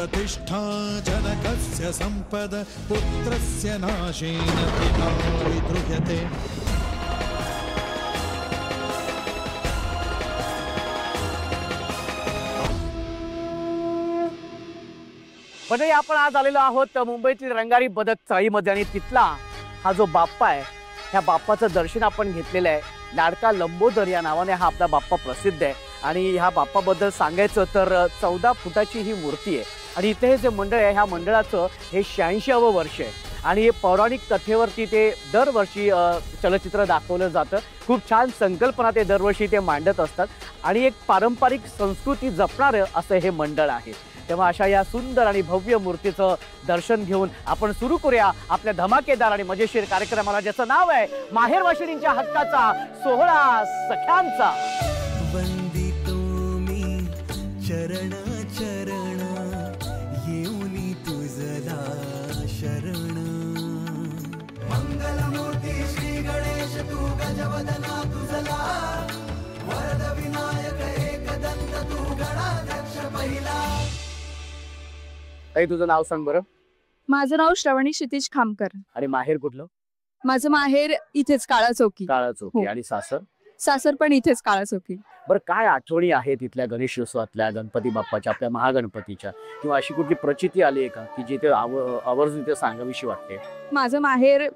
प्रतिष्ठा जनकस्य संपद पुत्रस्य नाशेन पिता विद्रुह्यते। म्हणजे आपण आज आलेलो आहोत मुंबईतील रंगारी बदक चाळीमध्ये आणि तिथला हा जो बाप्पा आहे ह्या बाप्पाचं दर्शन आपण घेतलेलं आहे। लाडका लंबोदर या नावाने हा आपला बाप्पा प्रसिद्ध आहे आणि ह्या बाप्पाबद्दल सांगायचं तर 14 फुटाची ही मूर्ती आहे आणि इथे हे जे मंडळ आहे ह्या मंडळाचं हे 86वं वर्ष आहे आणि हे पौराणिक कथेवरती ते दरवर्षी चलचित्र दाखवलं जातं। खूप छान संकल्पना ते दरवर्षी ते मांडत असतात आणि एक पारंपरिक संस्कृती जपणारं असं हे मंडळ आहे। तेव्हा अशा या सुंदर आणि भव्य मूर्तीचं दर्शन घेऊन आपण सुरू करूया आपल्या धमाकेदार आणि मजेशीर कार्यक्रमाला, ज्याचं नाव आहे माहेर वाशिणींच्या हक्काचा सोहळा सख्यांचा। वंदितो मी चरण चरण येऊनी तुझला शरण। मंगलमूर्ती श्री गणेश तू गजवदना तुझला, वरद विनायक एकदंत तू गणाध्यक्ष पहिला। ताई तुझं नाव सांग बरं। माझं नाव श्रवणी क्षितिज खामकर। आणि माहेर कुठलं? माझं माहेर इथेच काळा चौकी। काळा चौकी। हो। आणि सासर? सासर पण इथेच काळा चौकी। बरं काय आठवणी आहेत तिथल्या गणेशोत्सवातल्या, गणपती बाप्पाच्या, आपल्या महागणपतीच्या, किंवा अशी कुठली प्रचिती आली आहे का की जिथे आवर्जून इथे सांगावीशी वाटते? माझं माहेर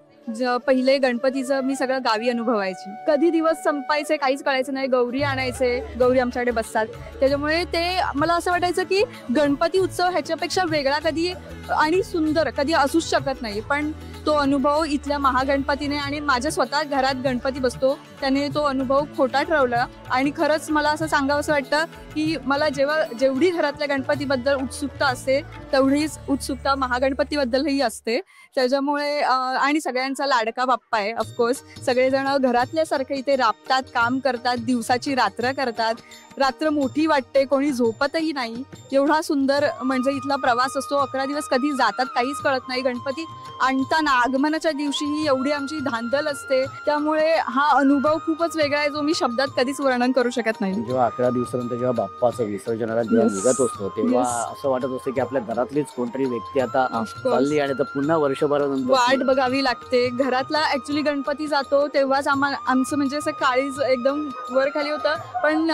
पहिले गणपतीचं मी सगळं गावी अनुभवायची। कधी दिवस संपायचे काहीच कळायचं नाही। गौरी आणायचे, गौरी आमच्याकडे बसतात, त्याच्यामुळे ते मला असं वाटायचं की गणपती उत्सव ह्याच्यापेक्षा वेगळा कधी आणि सुंदर कधी असूच शकत नाही। पण तो अनुभव इथल्या महागणपतीने आणि माझ्या स्वतः घरात गणपती बसतो त्याने तो अनुभव खोटा ठरवला। आणि खरंच मला असं सांगावंसं वाटतं की मला जेवढी घरातल्या गणपतीबद्दल उत्सुकता असते तेवढीच उत्सुकता महागणपतीबद्दलही असते। त्याच्यामुळे आणि सगळ्यांचा लाडका बाप्पा आहे ऑफकोर्स। सगळेजण घरातल्यासारखे इथे राबतात, काम करतात, दिवसाची रात्र करतात। रात्र मोठी वाटते, कोणी झोपतही नाही, एवढा सुंदर म्हणजे इथला प्रवास असतो। 11 दिवस कधी जातात काहीच कळत नाही। गणपती आणताना आगमनाच्या दिवशीही एवढी आमची धांदल असते, त्यामुळे हा अनुभव खूपच वेगळा आहे जो मी शब्दात कधीच वर्णन करू शकत नाही। जेव्हा 11 दिवसानंतर जेव्हा बाप्पाचं विसर्जनाला जेव्हा निघत असतो तेव्हा असं वाटत असतं की आपल्या घरातलीच कोणतरी व्यक्ती आता चालली आणि पुन्हा वर्षभरानंतर वाट बघावी लागते। घरातला ऍक्च्युली गणपती जातो तेव्हाच आमचं म्हणजे असं काळीज एकदम वर खाली होतं, पण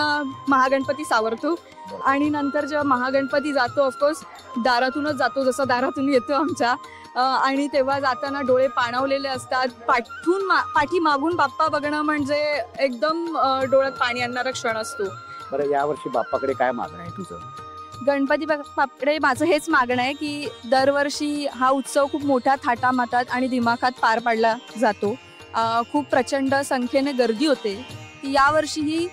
महागणपती सावरतो आणि नंतर जेव्हा महागणपती जातो ऑफकोर्स दारातूनच जातो, जसं दारातून येतो आमच्या, आणि तेव्हा जाताना डोळे पाणावलेले असतात। पाठी मागून बाप्पा बघणं म्हणजे एकदम डोळ्यात पाणी आणणारा क्षण असतो। बरं यावर्षी बाप्पाकडे काय मागणं आहे तुझं? गणपती बाप्पाकडे माझं हेच मागणं आहे की दरवर्षी हा उत्सव खूप मोठ्या थाटामाटात आणि दिमाखात पार पाडला जातो। खूप प्रचंड संख्येने गर्दी होते, ती यावर्षीही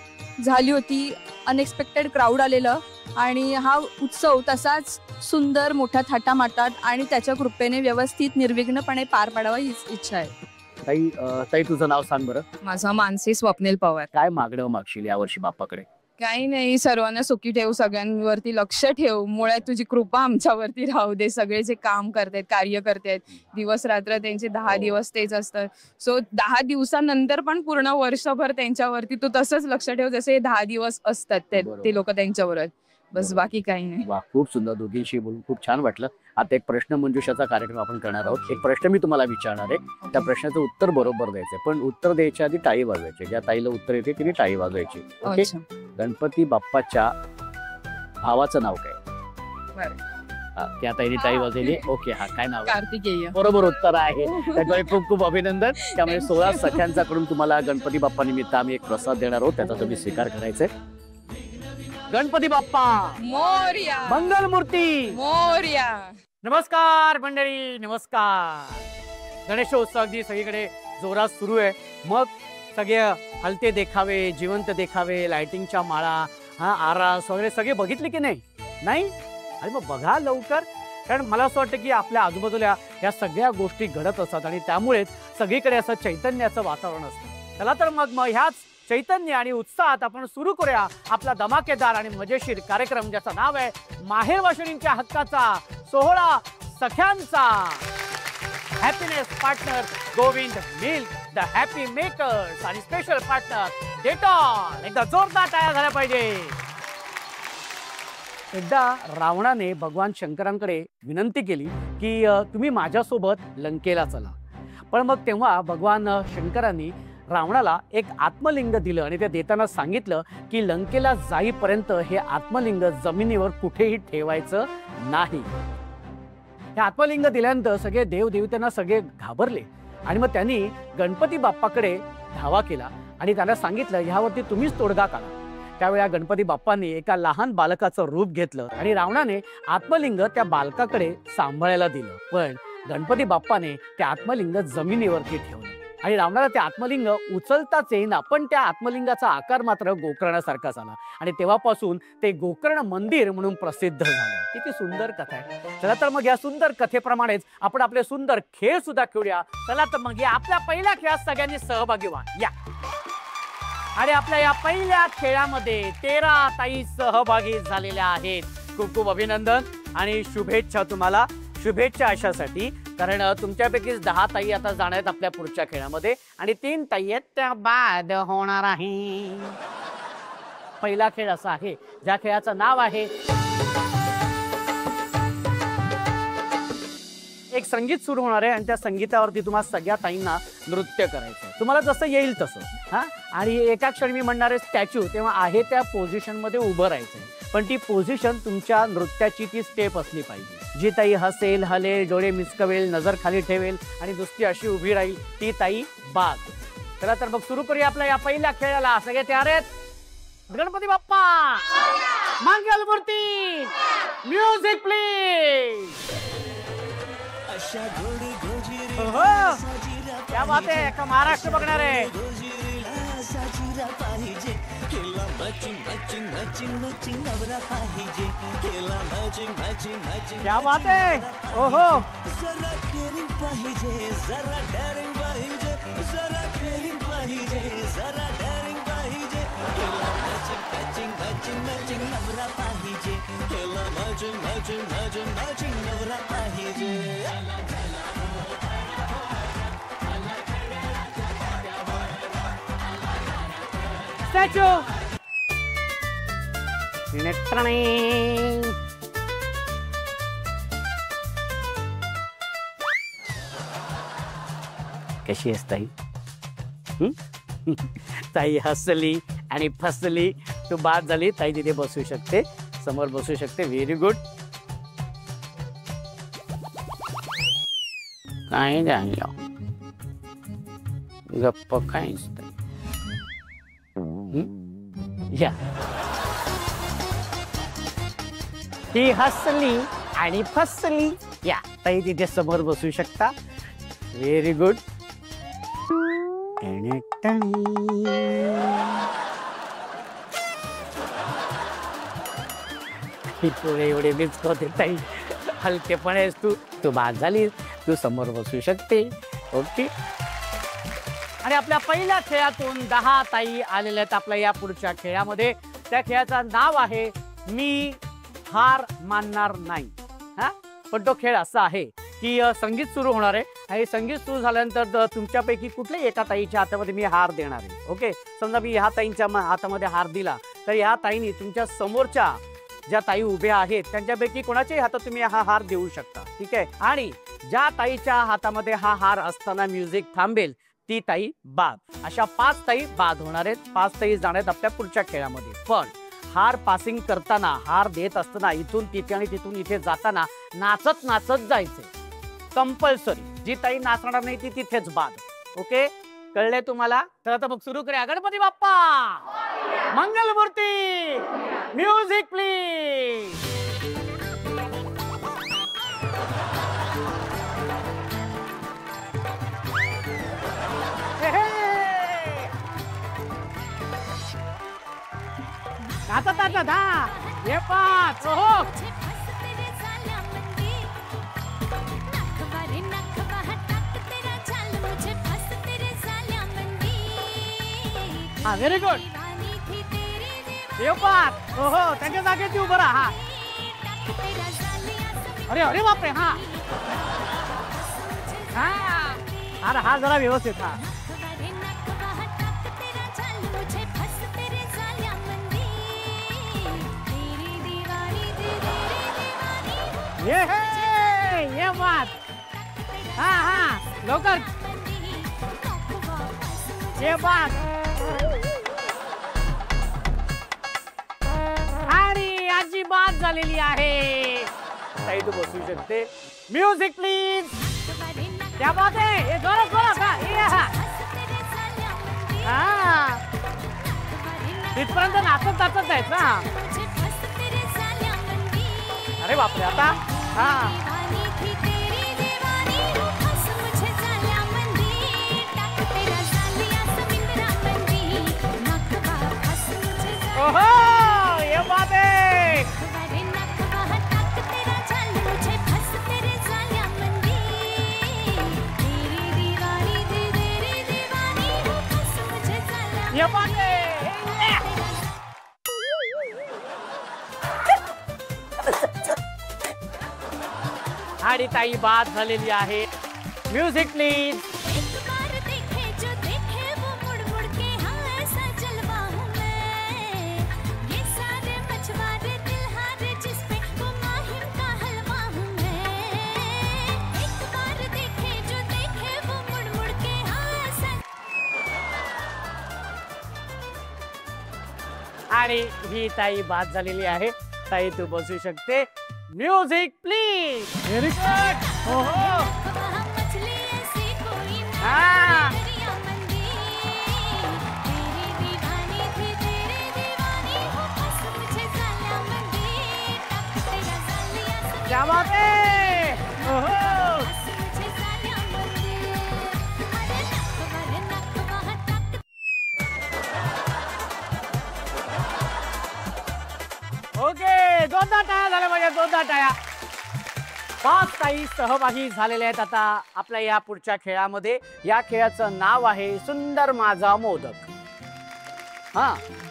झाली होती। अनएक्सपेक्टेड क्राऊड आलेलं आणि हा उत्सव तसाच सुंदर मोठ्या थाटामाटात आणि त्याच्या कृपेने व्यवस्थित निर्विघ्नपणे पार पाडावा हीच इच्छा आहे। ताई तुझं नाव सांग बरं। माझं मानसी स्वप्नील पवार। काय मागणं मागशील यावर्षी बाप्पाकडे? काही नाही, सर्वांना सुखी ठेव, सगळ्यांवरती लक्ष ठेव, मुळात तुझी कृपा आमच्यावरती राहू दे। सगळे जे काम करतायत, कार्य करतायत, दिवस रात्र त्यांचे 10 दिवस तेच असतात। सो 10 दिवसानंतर पण पूर्ण वर्षभर त्यांच्यावरती तू तसंच लक्ष ठेव जसे 10 दिवस असतात ते लोक त्यांच्यावर। बस बाकी काही नाही। वा खूप सुंदर, दोघींशी बोलून खूप छान वाटलं। आता एक प्रश्न मंजुषाचा कार्यक्रम आपण करणार आहोत। एक प्रश्न मी तुम्हाला विचारणार आहे, त्या प्रश्नाचं उत्तर बरोबर द्यायचंय, पण उत्तर द्यायच्या आधी टाळी वाजवायची। ज्या ताईला उत्तर येते तिने टाळी वाजवायची। ओके? गणपती बाप्पाच्या भावाचं नाव काय? त्या ताईने टाळी वाजवली। ओके, हा काय नाव? कार्तिकेय। बरोबर उत्तर आहे, त्याच्यामुळे खूप खूप अभिनंदन। त्यामुळे 16 सख्यांच्याकडून तुम्हाला गणपती बाप्पा निमित्त आम्ही एक प्रसाद देणार आहोत, त्याचा तुम्ही स्वीकार करायचा आहे। गणपती बाप्पा मोरया, मंगलमूर्ती मोरया। नमस्कार मंडळी, नमस्कार। गणेशोत्सव अगदी सगळीकडे जोरात सुरू आहे। मग सगळे हलते देखावे, जिवंत देखावे, लाइटिंगच्या माळा, आरास वगैरे सगळे बघितले की नाही? आणि मग बघा लवकर, कारण मला असं वाटतं की आपल्या आजूबाजूला या सगळ्या गोष्टी घडत असतात आणि त्यामुळेच सगळीकडे असं चैतन्याचं वातावरण असतं। चला तर मग ह्याच चैतन्य आणि उत्साहात आपण सुरू करूया आपला धमाकेदार आणि मजेशीर कार्यक्रम, ज्याचं नाव आहे माहेर वाशिणींच्या हक्काचा सोहळा सख्यांचा। Happiness partner Govind milk, the happy makers आणि स्पेशल पार्टनर डेटॉल। एकदा जोरदार टाळ्या झाल्या पाहिजे। एकदा रावणाने भगवान शंकरांकडे विनंती केली की तुम्ही माझ्यासोबत लंकेला चला. पण मग तेव्हा भगवान शंकरांनी रावणाला एक आत्मलिंग दिलं आणि ते देताना सांगितलं की लंकेला जाईपर्यंत हे आत्मलिंग जमिनीवर कुठेही ठेवायचं नाही. हे आत्मलिंग दिल्यानंतर सगळे देवदेवतांना सगळे घाबरले आणि मग त्यांनी गणपती बाप्पाकडे धावा केला आणि त्याला सांगितलं ह्यावरती तुम्हीच तोडगा काढा. त्यावेळा गणपती बाप्पांनी एका लहान बालकाचं रूप घेतलं आणि रावणाने आत्मलिंग त्या बालकाकडे सांभाळायला दिलं. पण गणपती बाप्पाने ते आत्मलिंग जमिनीवरती ठेवलं आणि रावणाला ते आत्मलिंग उचलताच येईना, पण त्या आत्मलिंगाचा आकार मात्र गोकर्णासारखा झाला आणि तेव्हापासून ते गोकर्ण मंदिर म्हणून प्रसिद्ध झालं. किती सुंदर कथा आहे. चला तर मग या सुंदर कथेप्रमाणेच आपण आपले सुंदर खेळ सुद्धा खेळूया. चला तर मग या आपल्या पहिल्या खेळात सगळ्यांनी सहभागी व्हा या. आणि आपल्या या पहिल्या खेळामध्ये 13 ताई सहभागी झालेल्या आहेत. खूप खूप अभिनंदन आणि शुभेच्छा तुम्हाला. शुभेच्छा अशासाठी कारण तुमच्यापैकीच 10 ताई आता जाणार आहेत आपल्या पुढच्या खेळामध्ये आणि 3 ताई आहेत त्या बाद होणार आहे. पहिला खेळ असा आहे ज्या खेळाचं नाव आहे एक संगीत सुरू होणार आहे आणि त्या संगीतावरती तुम्हाला सगळ्या ताईंना नृत्य करायचं. तुम्हाला जसं येईल तसं हा. आणि एका क्षणी मी म्हणणार आहे स्टॅच्यू, तेव्हा आहे त्या पोझिशन मध्ये उभं राहायचं. पण ती पोझिशन तुमच्या नृत्याची ती स्टेप असली पाहिजे. जी ताई हसेल, हलेल, डोळे मिचकवेल, नजर खाली ठेवेल आणि नुसती अशी उभी राहील ती ताई बाद. चला तर मग सुरू करूया आपल्या या पहिल्या खेळाला. सगळे तयार आहेत? गणपती बाप्पा मंगल मूर्ती म्युझिक प्लीज. क्या बात आहे. का महाराष्ट्र बघणार आहे. क्या बात आहे. ओहो स्टॅच्यू कशी आहेस ताई. ताई हसली आणि फसली. तू बाद झाली. ताई तिथे बसू शकते, समोर बसू शकते. Very good. काय झालं गप्प काय या. ती हसली आणि फसली. या ताई तिथे समोर बसू शकता. Very good. एवढे मिस होते ताई. हलकेपणे आहेस तू बाद झाली. तू समोर बसू शकते. ओके. आणि आपल्या पहिल्या खेळातून 10 ताई आलेल्या आहेत आपल्या या पुढच्या खेळामध्ये. त्या खेळाचं नाव आहे मी हार मानणार नाही. हा. पण तो खेळ असा आहे की संगीत सुरू होणार आहे आणि संगीत सुरू झाल्यानंतर तुमच्यापैकी कुठल्याही एका ताईच्या हातामध्ये मी हार देणार आहे. ओके. समजा मी ह्या ताईंच्या हातामध्ये हार दिला तर ह्या ताईंनी तुमच्या समोरच्या ज्या ताई उभ्या आहेत त्यांच्यापैकी कोणाच्याही हातात तुम्ही हा हार देऊ शकता. ठीक आहे. आणि ज्या ताईच्या हातामध्ये हा हार असताना म्युझिक थांबेल ती ताई बाद. अशा 5 ताई बाद होणार आहेत. 5 ताई जाणार आहेत आपल्या पुढच्या खेळामध्ये. पण हार पासिंग करताना, हार देत असताना इथून तिथे आणि तिथून इथे जाताना नाचत नाचत जायचे कंपल्सरी. जी ताई नाचणार नाही ती तिथेच बाद. ओके. कळले तुम्हाला. तर आता मग सुरू करूया. गणपती बाप्पा मंगल मूर्ती म्युझिक प्लीज. नाचत नाचत हा. हे 5. ओहो हा. Very good. हे 5. ओहो त्यांच्या जागेची उभं राहा. हा. अरे अरे बापरे. हा हा. अरे हा जरा व्यवस्थित. हा. ये बात. हा लवकर ये बात. आणि आजी बात झालेली आहे. ताई तू बसू शकते. Music please. क्या बात आहे. हे जोरात का तिथपर्यंत नाचत जायचं ना. अरे बापरे. आता ओहो ये बात आहे. ये बात आहे. आणि ताई बात झालेली आहे. Music please. आणि ही ताई बाद झालेली आहे. ताई तू बसू शकते. Music please. Very good. हो क्या बात आहे. ओके दोनदा टाळ्या झाल्या म्हणजे दोनदा टाळ्या. 5 ताई सहभागी झालेल्या आहेत आता आपल्या या पुढच्या खेळामध्ये. या खेळाचं नाव आहे सुंदर माझा मोदक.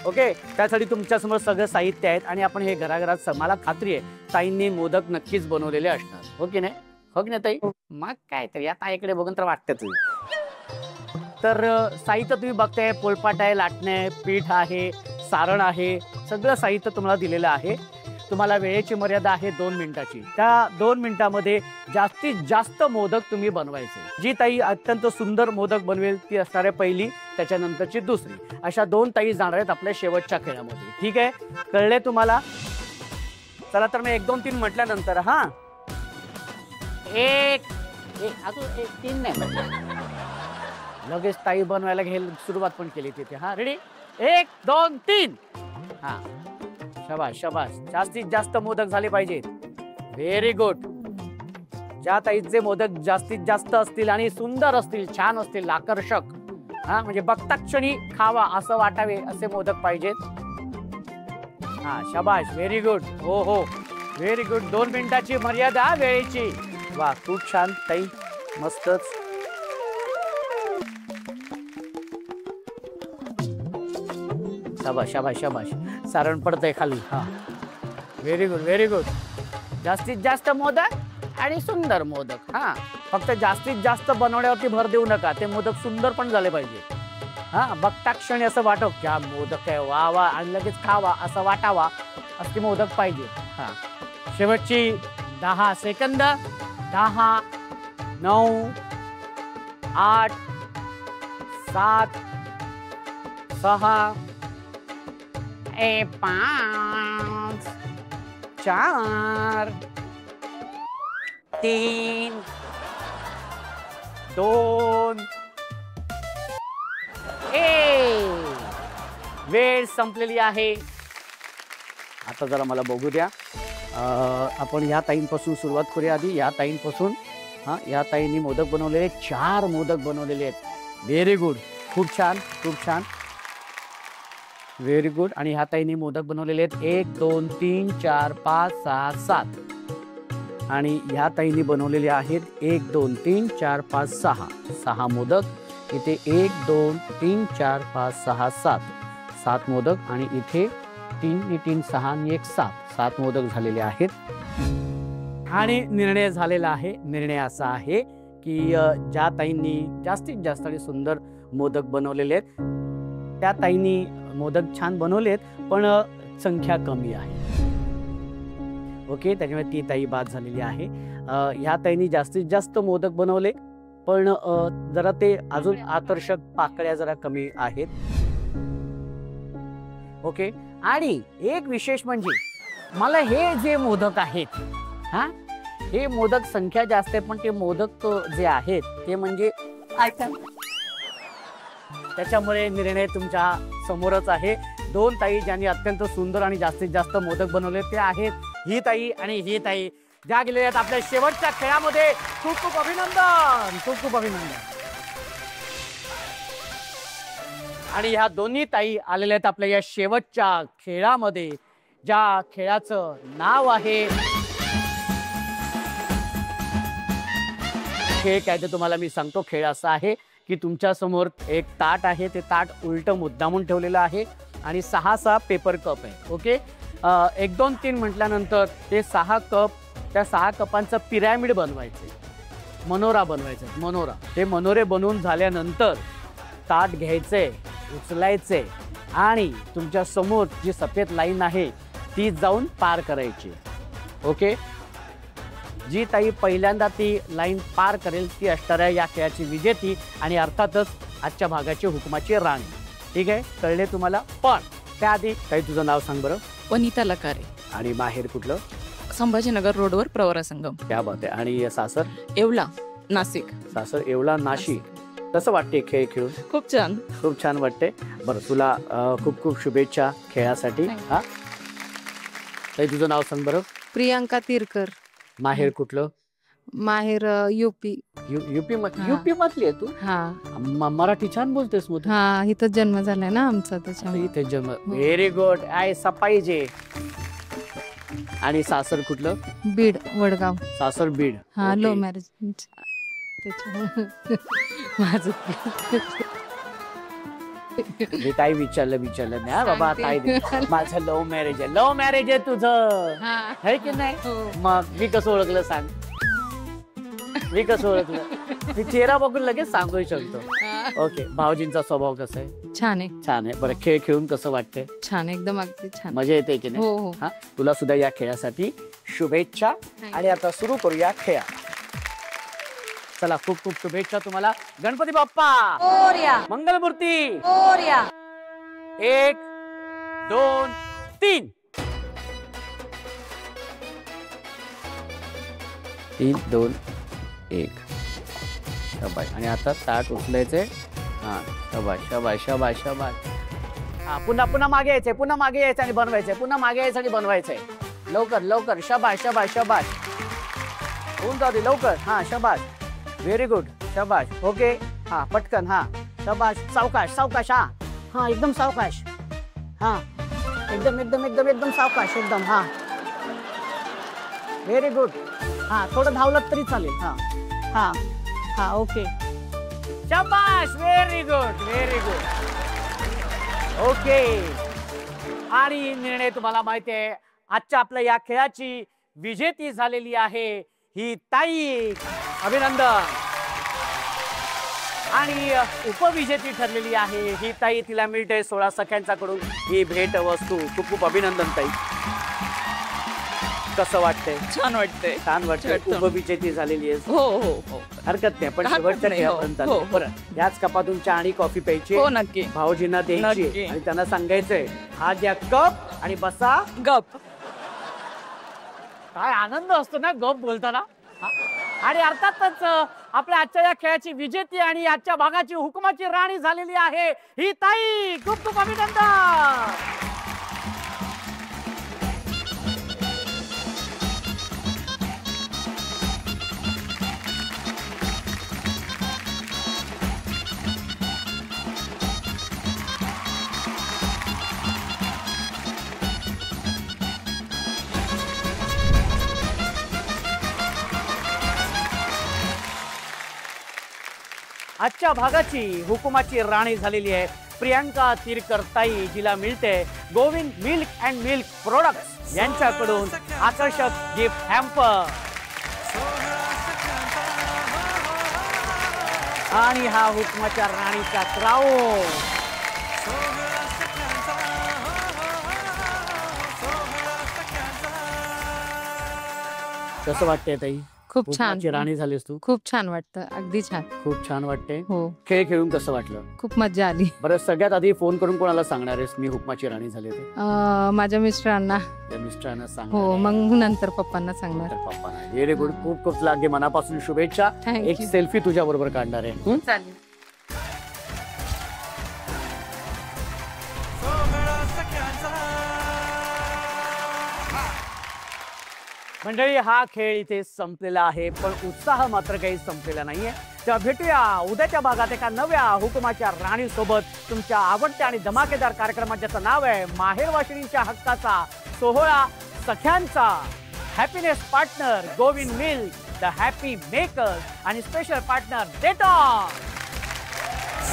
ओके. त्यासाठी तुमच्या समोर सगळं साहित्य आहेत आणि आपण हे घराघरात मला खात्री आहे ताईंनी मोदक नक्कीच बनवलेले असणार. हो की नाही. हो की नाही ताई. मग काय तर या ताईकडे बघून तर वाटतंच. तर साहित्य तुम्ही बघताय. पोळपाट आहे, लाटणे आहे, पीठ आहे, सारण आहे. सगळं साहित्य तुम्हाला दिलेलं आहे. तुम्हाला वेळेची मर्यादा आहे 2 मिनिटाची. त्या 2 मिनिटामध्ये जास्तीत जास्त मोदक तुम्ही बनवायचे. जी ताई अत्यंत सुंदर मोदक बनवेल ती असणार आहे पहिली, त्याच्यानंतरची दुसरी. अशा 2 ताई जाणार आहेत आपल्या शेवटच्या खेळामध्ये. ठीक आहे. कळले तुम्हाला. चला तर मी 1 2 3 म्हटल्यानंतर 1 3 नाही लगेच ताई बनवायला घ्यायला सुरुवात पण केली तिथे. रेडी. 1 2 3. शाबास शाबास. जास्तीत जास्त मोदक झाले पाहिजेत. Very good. ज्या ताईचे मोदक जास्तीत जास्त असतील आणि सुंदर असतील, छान असतील, आकर्षक, म्हणजे बघता क्षणी खावा असं वाटावे असे मोदक पाहिजेत. शाबास. Very good. हो व्हेरी गुड. 2 मिनिटाची मर्यादा वेळेची. वा खूप छान ताई. मस्तच. शाबास शाबास शाबास. सारण पडतंय खाली. Very good very good. जास्तीत जास्त मोदक आणि सुंदर मोदक. फक्त जास्तीत जास्त बनवण्यावरती भर देऊ नका. ते मोदक सुंदर पण झाले पाहिजे. बघता क्षणी असं वाटव क्या मोदक आहे, वा वा, आणि लगेच खावा असं वाटावा असे मोदक पाहिजे. शेवटची 10 सेकंद. 10 9 8 7 6 5 4 3 2 1. वेळ संपलेली आहे. आता जरा मला बघू द्या. आपण या ताईंपासून सुरुवात करूया. आधी या ताईंपासून. या ताईंनी मोदक बनवलेले 4 मोदक बनवलेले आहेत. Very good. खूप छान खूप छान. Very good. आणि ह्या ताईंनी मोदक बनवलेले आहेत 1 2 3 4 5 6 7. आणि ह्या ताईंनी बनवलेले आहेत 1 2 3 4 5 6 मोदक. इथे 1 2 3 4 5 6 7 मोदक. आणि इथे 3 3 6 आणि 1 7 मोदक झालेले आहेत. आणि निर्णय झालेला आहे. निर्णय असा आहे की ज्या ताईंनी जास्तीत जास्त आणि सुंदर मोदक बनवलेले आहेत त्या ताईंनी मोदक छान बनवलेत, पण संख्या कमी आहे. ओके, त्याच्यामुळे ती ताई बाद झालेली आहे. ह्या ताईंनी जास्तीत जास्त मोदक बनवले, पण जरा ते अजून आकर्षक पाकळ्या जरा कमी आहेत. ओके, आणि एक विशेष म्हणजे मला हे जे मोदक आहेत, हा हे मोदक संख्या जास्त आहे, पण ते मोदक जे आहेत ते म्हणजे त्याच्यामुळे निर्णय तुमच्या समोरच आहे. 2 ताई ज्यांनी अत्यंत सुंदर आणि जास्तीत जास्त मोदक बनवले ते आहेत ही ताई आणि ही ताई, ज्या गेलेल्या आहेत आपल्या शेवटच्या खेळामध्ये. खूप खूप अभिनंदन, खूप खूप अभिनंदन. आणि ह्या दोन्ही ताई आलेल्या आहेत आपल्या या शेवटच्या खेळामध्ये, ज्या खेळाचं नाव आहे, खेळ काय ते तुम्हाला मी सांगतो. खेळ असा आहे की तुमच्या समोर एक ताट आहे, ते ताट उलट मुद्दामून ठेवलेलं आहे आणि 6 पेपर कप आहे. ओके, 1 2 3 म्हटल्यानंतर ते 6 कप, त्या 6 कपांचं पिरॅमिड बनवायचे, मनोरा बनवायचे. मनोरा, ते मनोरे बनवून झाल्यानंतर ताट घ्यायचे, उचलायचे आणि तुमच्या समोर जी सफेद लाईन आहे ती जाऊन पार करायची. ओके, जी ताई पहिल्यांदा ती लाईन पार करेल ती असणार आहे या खेळाची विजेती आणि अर्थातच आजच्या भागाची हुकमाची राणी. ठीक आहे, कळले तुम्हाला? पण त्याआधी ताई तुझं नाव सांग बरं. वनिता लकारे. आणि माहेर कुठलं? संभाजीनगर रोडवर प्रवरा संगम. क्या बात आहे. आणि सासर? येवला, नाशिक. सासर येवला, नाशिक. कसं वाटते खेळ खेळून? खूप छान, खूप छान वाटते. बरं, तुला खूप खूप शुभेच्छा खेळासाठी. हा ताई तुझं नाव सांग बरं. प्रियांका तिरकर. माहेर कुठलं? माहेर युपी. युपी हा. युपी मधली आहे तू? हा मराठी छान बोलतेस मग तू. हा, इथं जन्म झालाय ना आमचा, त्याच्यामुळे. इथे जन्म. Very good. आय सपाईजे. आणि सासर कुठलं? बीड, वडगाव. सासर बीड. हा, ओके. Low marriage. माझं मी काय विचारलं नाही हा बाबा. ताई दे. माझं लव्ह मॅरेज आहे. लव्ह मॅरेज आहे तुझं, आहे की नाही? मग मी कसं ओळखलं सांग? मी कसं ओळखलं? मी चेहरा बघून लगेच सांगू शकतो. ओके, भाऊजींचा स्वभाव कसा आहे? छान आहे. छान आहे. बरं, खेळ खेळून कसं वाटतंय? छान, एकदम अगदी छान. मजा येते की नाही? हो हो. हा, तुला सुद्धा या खेळासाठी शुभेच्छा. आणि आता सुरू करूया खेळ. चला, खूप खूप शुभेच्छा तुम्हाला. गणपती बाप्पा मंगलमूर्ती. 1 2 3. 3 2 1. शाबाश. आणि आता ताट उचलायचे. हा, शाबाश शाबाश शाबाश शाबाश. हा, पुन्हा पुन्हा मागे यायचंय, पुन्हा मागे यायचं आणि बनवायचंय, पुन्हा मागे यायचं आणि बनवायचंय. लवकर लवकर. शाबाश शाबाश शाबाश. होऊन जाऊ दे लवकर. हा, शाबाश. Very good. शाबाश. ओके, हा पटकन. हा, शाबाश. सावकाश सावकाश. हा हा, एकदम सावकाश. हा, एकदम एकदम एकदम एकदम सावकाश. एकदम. हा, व्हेरी गुड. हा, थोडं धावलं तरी चालेल. हा हा हा, ओके. शाबाश. Very good, very good. Okay, आणि निर्णय तुम्हाला माहिती आहे, आजच्या आपल्या या खेळाची विजेती झालेली आहे ही ताई. अभिनंदन. आणि उपविजेती ठरलेली आहे ही ताई. तिला मिळते 16 सख्यांच्याकडून ही भेट वस्तू. खूप खूप अभिनंदन ताई. कसं वाटतंय? छान वाटतंय. छान वाटतंय. उपविजेती झालेली आहे. हो हो हो. हरकत नाही, पण शेवटच्या नाही. हो, खेळापर्यंत हो, आलो. हो. बरं, याच कपातून चहा आणि कॉफी प्यायची. हो, नक्की. भाऊजींना द्यायची नक्की. आणि त्यांना सांगायचंय हा द्या कप आणि बसा गप. काय आनंद असतो ना गप बोलताना. हा. आणि अर्थातच आपल्या आजच्या या खेळाची विजेती आणि आजच्या भागाची हुकुमाची राणी झालेली आहे ही ताई. खूप खूप अभिनंदन. आजच्या भागाची हुकुमाची राणी झालेली आहे प्रियांका तिरकर ताई, जिला मिळते Govind milk and milk products यांच्याकडून आकर्षक गिफ्ट हॅम्पर. आणि हा हुकुमाच्या राणीचा क्राऊन. कसं वाटतंय ताई? खूप छान हुकमाची राणी झालीस तू. खूप छान वाटतं अगदी छान. खूप छान वाटते. हो खेळ खेळून कसं वाटलं? खूप मजा आली. बरं सगळ्यात आधी फोन करून कोणाला सांगणार आहेस मी हुकमाची राणी झाले ते? माझ्या मिस्टरांना. त्या मिस्टरांना सांग. हो मग नंतर पप्पांना सांगणार. पप्पांना. Very good. खूप खूप लागे मनापासून शुभेच्छा. एक थँक्यू. सेल्फी तुझ्या बरोबर काढणार आहे. हं? चालेल. मंडळी हा खेळ इथे संपलेला आहे पण उत्साह मात्र काही संपलेला नाहीये. तेव्हा भेटूया उद्याच्या भागात एका नव्या हुकुमाच्या राणी सोबत तुमच्या आवडत्या आणि धमाकेदार कार्यक्रमात ज्याचं नाव आहे माहेर वाशिणींच्या हक्काचा सोहळा सख्यांचा. Happiness partner Govind milk, the happy makers आणि स्पेशल पार्टनर डेटॉल.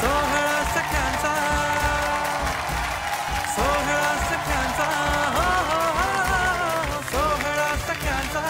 सोहळा सख्यांचा, सोहळा सख्यांचा, हो, हो, हो, सोहळा सख्यांचा.